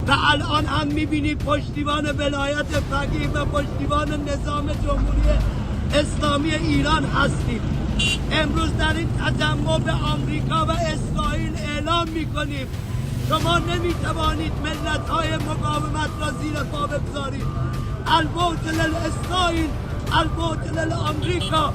و الان هم میبینید پشتیبان ولایت فقیه و پشتیبان نظام جمهوری اسلامی ایران هستیم. امروز در این تجمع به آمریکا و اسرائیل اعلام میکنیم شما نمیتوانید ملت‌های مقاومت را زیر پا بگذارید. البوت للاسرائیل، البوت للامریکا.